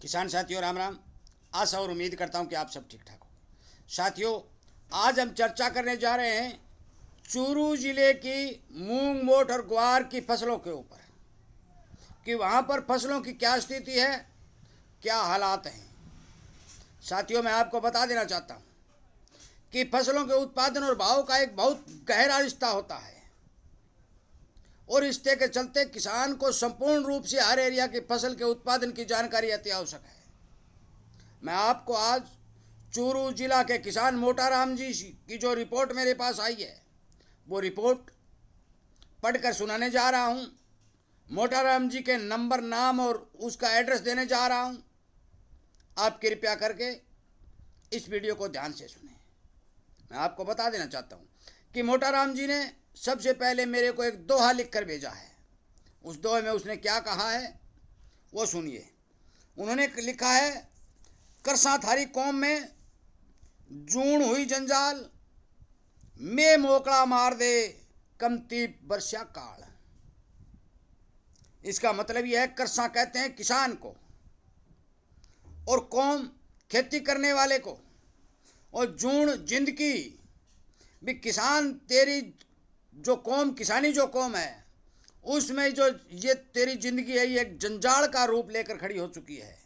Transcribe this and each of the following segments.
किसान साथियों राम राम। आशा और उम्मीद करता हूँ कि आप सब ठीक ठाक हो। साथियों, आज हम चर्चा करने जा रहे हैं चूरू जिले की मूंग, मोठ और ग्वार की फसलों के ऊपर कि वहाँ पर फसलों की क्या स्थिति है, क्या हालात हैं। साथियों, मैं आपको बता देना चाहता हूँ कि फसलों के उत्पादन और भाव का एक बहुत गहरा रिश्ता होता है और रिश्ते के चलते किसान को संपूर्ण रूप से हर एरिया की फसल के उत्पादन की जानकारी अति आवश्यक है। मैं आपको आज चूरू जिला के किसान मोटाराम जी की जो रिपोर्ट मेरे पास आई है वो रिपोर्ट पढ़कर सुनाने जा रहा हूँ। मोटाराम जी के नंबर, नाम और उसका एड्रेस देने जा रहा हूँ। आप कृपया करके इस वीडियो को ध्यान से सुने। मैं आपको बता देना चाहता हूँ कि मोटाराम जी ने सबसे पहले मेरे को एक दोहा लिख कर भेजा है। उस दोहे में उसने क्या कहा है वो सुनिए। उन्होंने लिखा है, करसा थारी कौम में जून हुई जंजाल, मैं मोकड़ा मार दे कमती वर्षा काल। इसका मतलब यह है, करसा कहते हैं किसान को और कौम खेती करने वाले को, और जून जिंदगी भी किसान, तेरी जो कौम, किसानी जो कौम है उसमें जो ये तेरी जिंदगी है ये एक जंजाल का रूप लेकर खड़ी हो चुकी है।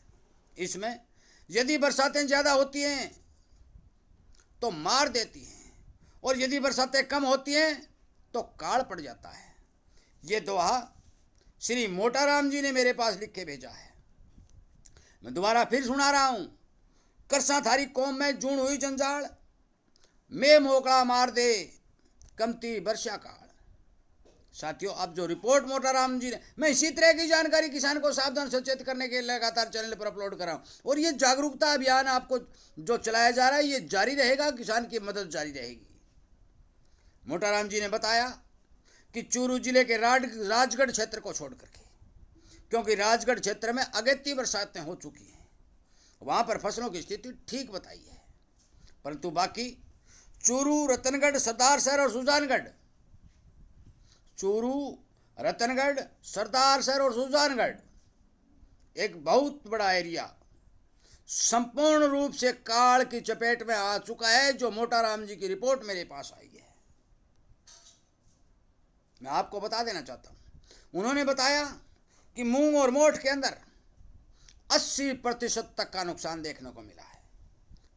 इसमें यदि बरसातें ज्यादा होती हैं तो मार देती हैं और यदि बरसातें कम होती हैं तो काल पड़ जाता है। ये दोहा श्री मोटाराम जी ने मेरे पास लिख के भेजा है। मैं दोबारा फिर सुना रहा हूं। करसा थारी कौम में जून हुई जंजाल, मैं मोकड़ा मार दे कमती वर्षा काल। साथियों, अब जो रिपोर्ट मोटाराम जी ने, मैं इसी तरह की जानकारी किसान को सावधान सचेत करने के लिए लगातार चैनल पर अपलोड कर रहा हूं और ये जागरूकता अभियान आपको जो चलाया जा रहा है ये जारी रहेगा, किसान की मदद जारी रहेगी। मोटाराम जी ने बताया कि चूरू जिले के राजगढ़ क्षेत्र को छोड़ करके, क्योंकि राजगढ़ क्षेत्र में अगेती बरसातें हो चुकी हैं, वहां पर फसलों की स्थिति ठीक बताई है, परंतु बाकी चूरू, रतनगढ़, सरदार शहर और सुजानगढ़, चूरू, रतनगढ़, सरदार शहर और सुजानगढ़ एक बहुत बड़ा एरिया संपूर्ण रूप से काल की चपेट में आ चुका है, जो मोटाराम जी की रिपोर्ट मेरे पास आई है। मैं आपको बता देना चाहता हूं, उन्होंने बताया कि मूंग और मोठ के अंदर 80% तक का नुकसान देखने को मिला है,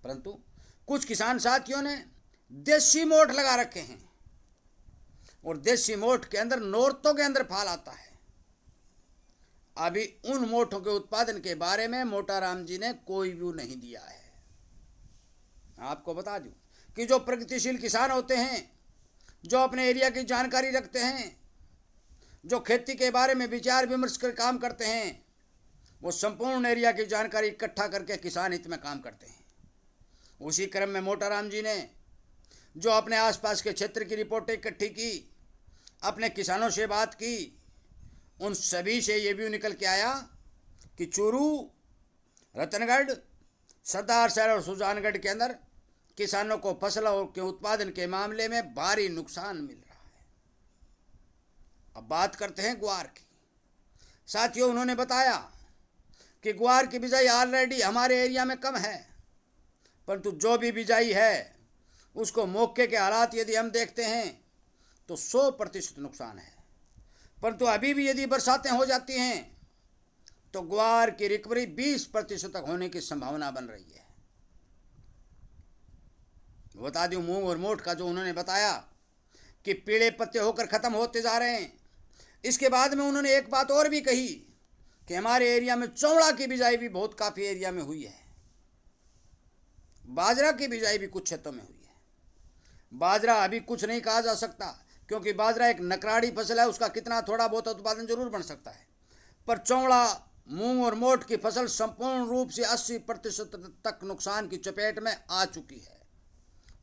परंतु कुछ किसान साथियों ने देसी मोठ लगा रखे हैं और देसी मोठ के अंदर नौरतों के अंदर फाल आता है। अभी उन मोठों के उत्पादन के बारे में मोटाराम जी ने कोई व्यू नहीं दिया है। आपको बता दूं कि जो प्रगतिशील किसान होते हैं, जो अपने एरिया की जानकारी रखते हैं, जो खेती के बारे में विचार विमर्श कर काम करते हैं, वो संपूर्ण एरिया की जानकारी इकट्ठा करके किसान हित में काम करते हैं। उसी क्रम में मोटाराम जी ने जो अपने आसपास के क्षेत्र की रिपोर्टें इकट्ठी की, अपने किसानों से बात की, उन सभी से ये भी निकल के आया कि चूरू, रतनगढ़, सरदार शहर और सुजानगढ़ के अंदर किसानों को फसलों के उत्पादन के मामले में भारी नुकसान मिल रहा है। अब बात करते हैं ग्वार की। साथियों, उन्होंने बताया कि ग्वार की बिजाई ऑलरेडी हमारे एरिया में कम है, परंतु जो भी बिजाई है उसको मौके के हालात यदि हम देखते हैं तो 100% नुकसान है, परंतु अभी भी यदि बरसातें हो जाती हैं तो ग्वार की रिकवरी 20% तक होने की संभावना बन रही है। बता दूं, मूंग और मोठ का जो उन्होंने बताया कि पीले पत्ते होकर खत्म होते जा रहे हैं, इसके बाद में उन्होंने एक बात और भी कही कि हमारे एरिया में चौड़ा की बिजाई भी बहुत काफी एरिया में हुई है, बाजरा की बिजाई भी कुछ क्षेत्रों में हुई है। बाजरा अभी कुछ नहीं कहा जा सकता, क्योंकि बाजरा एक नकराड़ी फसल है, उसका कितना थोड़ा बहुत उत्पादन जरूर बन सकता है, पर चौड़ा, मूंग और मोठ की फसल संपूर्ण रूप से 80% तक नुकसान की चपेट में आ चुकी है।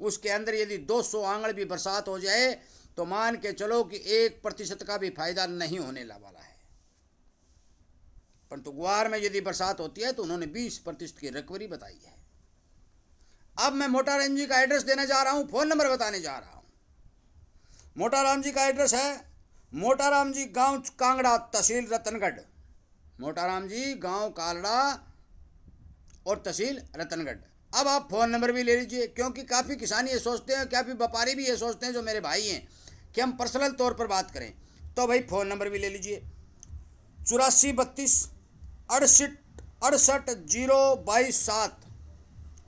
उसके अंदर यदि 200 आंगड़ भी बरसात हो जाए तो मान के चलो कि 1% का भी फायदा नहीं होने वाला है, परंतु ग्वार में यदि बरसात होती है तो उन्होंने 20% की रिकवरी बताई है। अब मैं मोटाराम जी का एड्रेस देने जा रहा हूं, फोन नंबर बताने जा रहा हूं। मोटाराम जी का एड्रेस है मोटाराम जी गांव कांगड़ा, तहसील रतनगढ़। मोटाराम जी गांव कालड़ा, और तहसील रतनगढ़। अब आप फ़ोन नंबर भी ले लीजिए, क्योंकि काफ़ी किसान ये सोचते हैं, काफ़ी व्यापारी भी ये सोचते हैं जो मेरे भाई हैं कि हम पर्सनल तौर पर बात करें। तो भाई फ़ोन नंबर भी ले लीजिए 8432 68 68 022 7।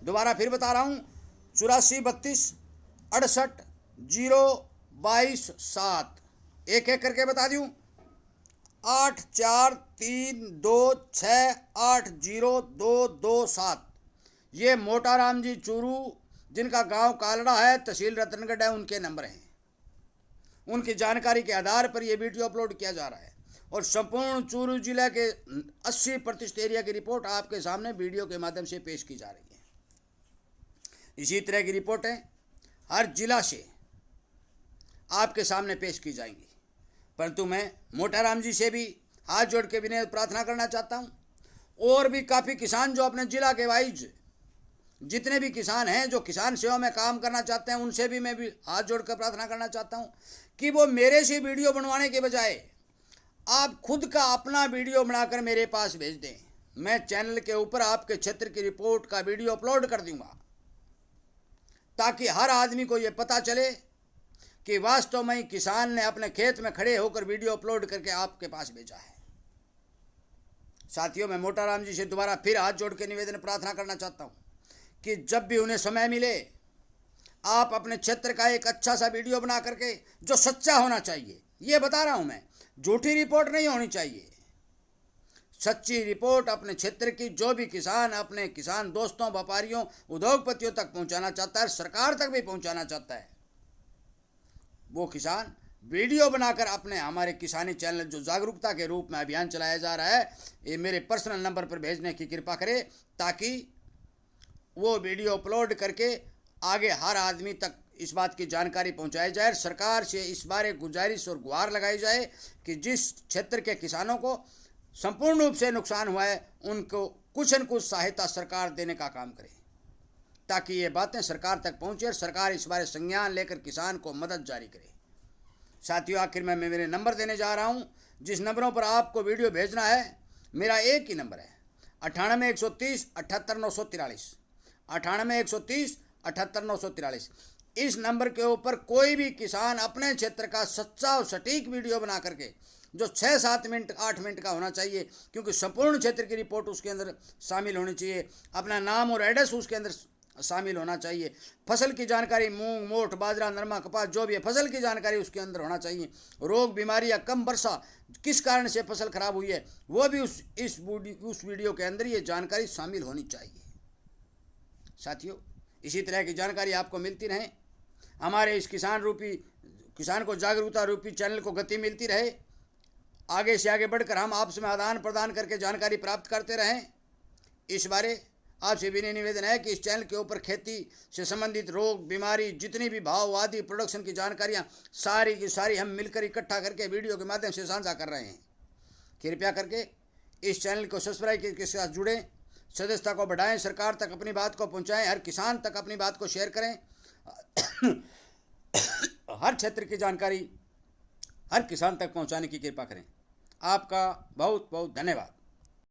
दोबारा फिर बता रहा हूँ 8432 68 68 022 7। एक एक करके बता दूँ 8432680227। ये मोटाराम जी चूरू, जिनका गांव कालड़ा है, तहसील रतनगढ़ है, उनके नंबर हैं। उनकी जानकारी के आधार पर यह वीडियो अपलोड किया जा रहा है और संपूर्ण चूरू जिला के 80% एरिया की रिपोर्ट आपके सामने वीडियो के माध्यम से पेश की जा रही है। इसी तरह की रिपोर्टें हर जिला से आपके सामने पेश की जाएंगी। परंतु मैं मोटाराम जी से भी हाथ जोड़ के विनय प्रार्थना करना चाहता हूँ, और भी काफ़ी किसान जो अपने जिला के वाइज जितने भी किसान हैं जो किसान सेवा में काम करना चाहते हैं, उनसे भी मैं भी हाथ जोड़कर प्रार्थना करना चाहता हूं कि वो मेरे से वीडियो बनवाने के बजाय आप खुद का अपना वीडियो बनाकर मेरे पास भेज दें। मैं चैनल के ऊपर आपके क्षेत्र की रिपोर्ट का वीडियो अपलोड कर दूंगा, ताकि हर आदमी को ये पता चले कि वास्तव में किसान ने अपने खेत में खड़े होकर वीडियो अपलोड करके आपके पास भेजा है। साथियों, मैं मोटाराम जी से दोबारा फिर हाथ जोड़ के निवेदन प्रार्थना करना चाहता हूं कि जब भी उन्हें समय मिले, आप अपने क्षेत्र का एक अच्छा सा वीडियो बना करके, जो सच्चा होना चाहिए, ये बता रहा हूं मैं, झूठी रिपोर्ट नहीं होनी चाहिए, सच्ची रिपोर्ट अपने क्षेत्र की जो भी किसान अपने किसान दोस्तों, व्यापारियों, उद्योगपतियों तक पहुंचाना चाहता है, सरकार तक भी पहुंचाना चाहता है, वो किसान वीडियो बनाकर अपने हमारे किसानी चैनल जो जागरूकता के रूप में अभियान चलाया जा रहा है, ये मेरे पर्सनल नंबर पर भेजने की कृपा करे, ताकि वो वीडियो अपलोड करके आगे हर आदमी तक इस बात की जानकारी पहुंचाई जाए। सरकार से इस बारे गुजारिश और गुहार लगाई जाए कि जिस क्षेत्र के किसानों को संपूर्ण रूप से नुकसान हुआ है, उनको कुछ न कुछ सहायता सरकार देने का काम करे, ताकि ये बातें सरकार तक पहुंचे और सरकार इस बारे संज्ञान लेकर किसान को मदद जारी करे। साथियों, आखिर में मैं मेरे नंबर देने जा रहा हूं, जिस नंबरों पर आपको वीडियो भेजना है। मेरा एक ही नंबर है 98 130 78 943, 98 130 78 943। इस नंबर के ऊपर कोई भी किसान अपने क्षेत्र का सच्चा और सटीक वीडियो बना करके, जो 6-7 मिनट 8 मिनट का होना चाहिए, क्योंकि संपूर्ण क्षेत्र की रिपोर्ट उसके अंदर शामिल होनी चाहिए, अपना नाम और एड्रेस उसके अंदर शामिल होना चाहिए, फसल की जानकारी, मूंग, मोठ, बाजरा, नरमा, कपास, जो भी है फसल की जानकारी उसके अंदर होना चाहिए, रोग, बीमारी या कम वर्षा किस कारण से फसल खराब हुई है, वो भी उस वीडियो के अंदर ये जानकारी शामिल होनी चाहिए। साथियों, इसी तरह की जानकारी आपको मिलती रहे, हमारे इस किसान को जागरूकता रूपी चैनल को गति मिलती रहे, आगे से आगे बढ़कर हम आपस में आदान प्रदान करके जानकारी प्राप्त करते रहें। इस बारे आपसे विनय निवेदन है कि इस चैनल के ऊपर खेती से संबंधित रोग, बीमारी, जितनी भी भाव आदि प्रोडक्शन की जानकारियाँ सारी की सारी हम मिलकर इकट्ठा करके वीडियो के माध्यम से साझा कर रहे हैं। कृपया करके इस चैनल को सब्सक्राइब के साथ जुड़ें, सदस्यता को बढ़ाएं, सरकार तक अपनी बात को पहुंचाएं, हर किसान तक अपनी बात को शेयर करें। हर क्षेत्र की जानकारी हर किसान तक पहुंचाने की कृपा करें। आपका बहुत बहुत धन्यवाद।